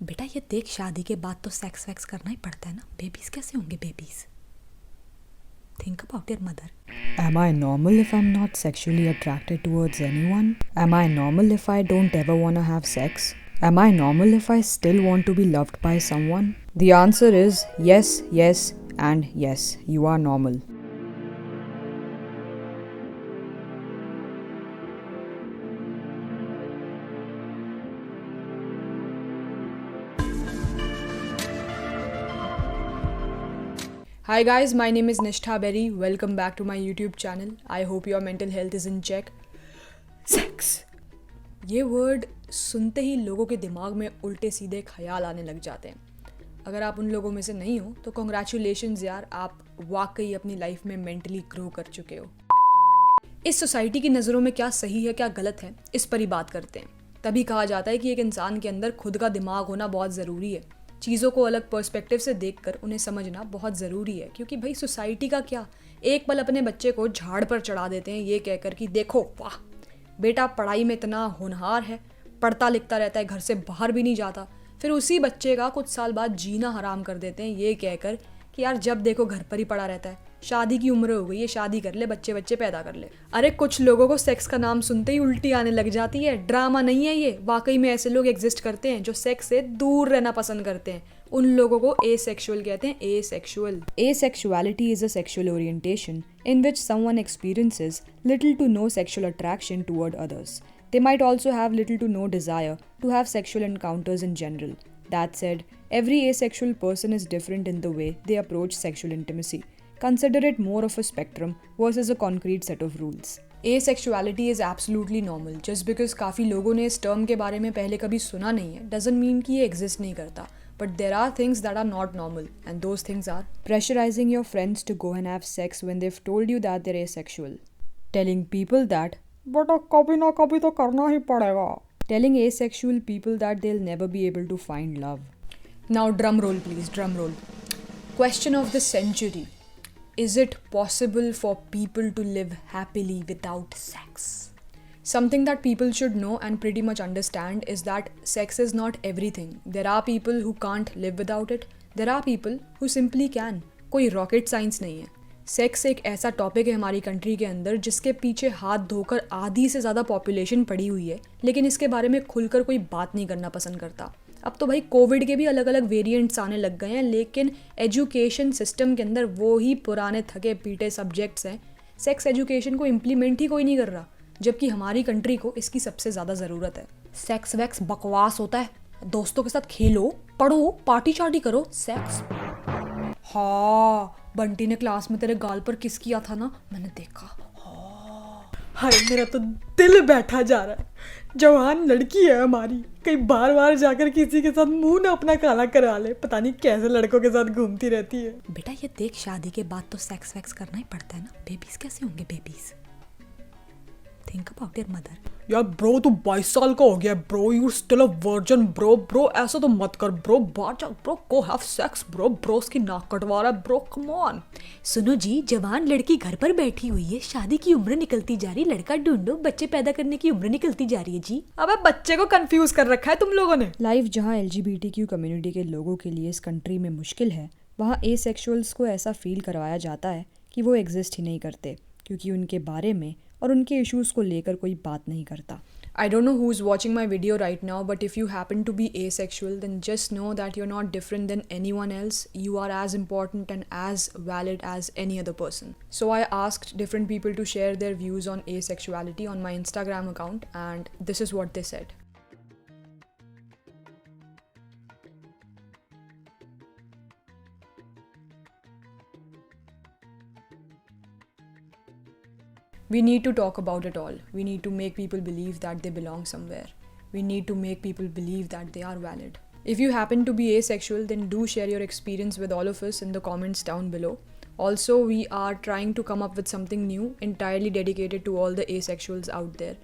बेटा ये देख, शादी के बाद तो सेक्स वैक्स करना ही पड़ता है ना। बेबीज कैसे होंगे babies? Think about your mother. Am I normal if I'm not sexually attracted towards anyone? Am I normal if I don't ever want to have sex? Am I normal if I still want to be loved by someone? The answer is yes, yes, and yes, you are normal. Hi guys, my name is Nishtha Berry. Welcome back to my YouTube channel. I hope your mental health is in check. Sex. ये word सुनते ही लोगों के दिमाग में उल्टे सीधे ख्याल आने लग जाते हैं. अगर आप उन लोगों में से नहीं हो तो कॉन्ग्रेचुलेशंस यार, आप वाकई अपनी लाइफ में मेंटली ग्रो कर चुके हो. इस सोसाइटी की नज़रों में क्या सही है क्या गलत है, इस पर ही बात करते हैं. तभी कहा जाता है कि एक इंसान के अंदर खुद का दिमाग होना बहुत ज़रूरी है. चीज़ों को अलग पर्सपेक्टिव से देखकर उन्हें समझना बहुत ज़रूरी है. क्योंकि भाई सोसाइटी का क्या, एक पल अपने बच्चे को झाड़ पर चढ़ा देते हैं ये कहकर कि देखो वाह बेटा पढ़ाई में इतना होनहार है, पढ़ता लिखता रहता है, घर से बाहर भी नहीं जाता. फिर उसी बच्चे का कुछ साल बाद जीना हराम कर देते हैं ये कहकर कि यार जब देखो घर पर ही पड़ा रहता है, शादी की उम्र हो गई है, शादी कर ले, बच्चे बच्चे पैदा कर ले. अरे कुछ लोगों को सेक्स का नाम सुनते ही उल्टी आने लग जाती है. ड्रामा नहीं है ये, वाकई में ऐसे लोग एग्जिस्ट करते हैं जो सेक्स से दूर रहना पसंद करते हैं. उन लोगों को एसेक्सुअल कहते हैं. Asexual. Asexuality is a sexual orientation in which someone experiences little to no sexual attraction toward others. They might also have little to no desire to have sexual encounters in general. That said, every asexual person is different in the way they approach sexual intimacy. Consider it more of a spectrum versus a concrete set of rules. Asexuality is absolutely normal. Just because काफ़ी लोगों ने इस term के बारे में पहले कभी सुना नहीं है डजंट मीन कि ये एग्जिस्ट नहीं करता. But there are things that are not normal, and those things are Pressurizing your friends to go and have sex when they've told you that they're asexual. Telling people that "Bata kabhi na kabhi to karna hi padega." Telling asexual people that they'll never be able to find love. Now drum roll please, drum roll. Question of the century. Is it possible for people to live happily without sex? Something that people should know and pretty much understand is that sex is not everything. There are people who can't live without it. There are people who simply can. कोई rocket science नहीं है. Sex एक ऐसा topic है हमारी country के अंदर जिसके पीछे हाथ धोकर आधी से ज़्यादा पॉपुलेशन पड़ी हुई है, लेकिन इसके बारे में खुलकर कोई बात नहीं करना पसंद करता. अब तो भाई कोविड के भी अलग अलग वेरिएंट्स आने लग गए हैं, लेकिन एजुकेशन सिस्टम के अंदर वो ही पुराने थके पीटे सब्जेक्ट्स हैं. सेक्स एजुकेशन को इम्प्लीमेंट ही कोई नहीं कर रहा, जबकि हमारी कंट्री को इसकी सबसे ज़्यादा ज़रूरत है. सेक्स वैक्स बकवास होता है. दोस्तों के साथ खेलो, पढ़ो, पार्टी चार्टी करो. सेक्स. हाँ, बंटी ने क्लास में तेरे गाल पर किस किया था ना, मैंने देखा. हाय मेरा तो दिल बैठा जा रहा है. जवान लड़की है हमारी, कहीं बार बार जाकर किसी के साथ मुंह ना अपना काला करा ले. पता नहीं कैसे लड़कों के साथ घूमती रहती है. बेटा ये देख, शादी के बाद तो सेक्स वैक्स करना ही पड़ता है ना. बेबीज कैसे होंगे babies? Think about your mother. यार ब्रो तू 22 साल का हो गया bro, you still a virgin bro. Bro ऐसा तो मत कर ब्रो, बाहर जा bro, go have sex bro. Bro उसकी नाक कटवा रहा है ब्रो, कम ऑन. सुनो जी, जवान लड़की घर पर बैठी हुई है, शादी की उम्र निकलती जा रही, लड़का ढूंढो, बच्चे पैदा करने की उम्र निकलती जा रही है जी. अबे बच्चे को कंफ्यूज कर रखा है तुम लोगों ने. लाइफ जहाँ LGBTQ कम्युनिटी के लोगों के लिए इस कंट्री में मुश्किल है, वहाँ एसेक्सुअल्स को ऐसा फील करवाया जाता है कि वो एग्जिस्ट ही नहीं करते, क्योंकि उनके बारे में और उनके इश्यूज़ को लेकर कोई बात नहीं करता. I don't know who's watching my video right now, but if you happen to be asexual, then just know that you're not different than anyone else. You are as important and as valid as any other person. So I asked different people to share their views on asexuality on my Instagram account, and this is what they said. We need to talk about it all. We need to make people believe that they belong somewhere. We need to make people believe that they are valid. If you happen to be asexual, then do share your experience with all of us in the comments down below. Also, we are trying to come up with something new, entirely dedicated to all the asexuals out there.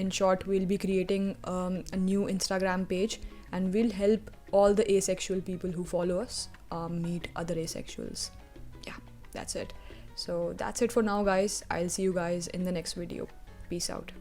In short, we'll be creating a new Instagram page, and we'll help all the asexual people who follow us meet other asexuals. Yeah, that's it. So that's it for now guys. I'll see you guys in the next video. Peace out.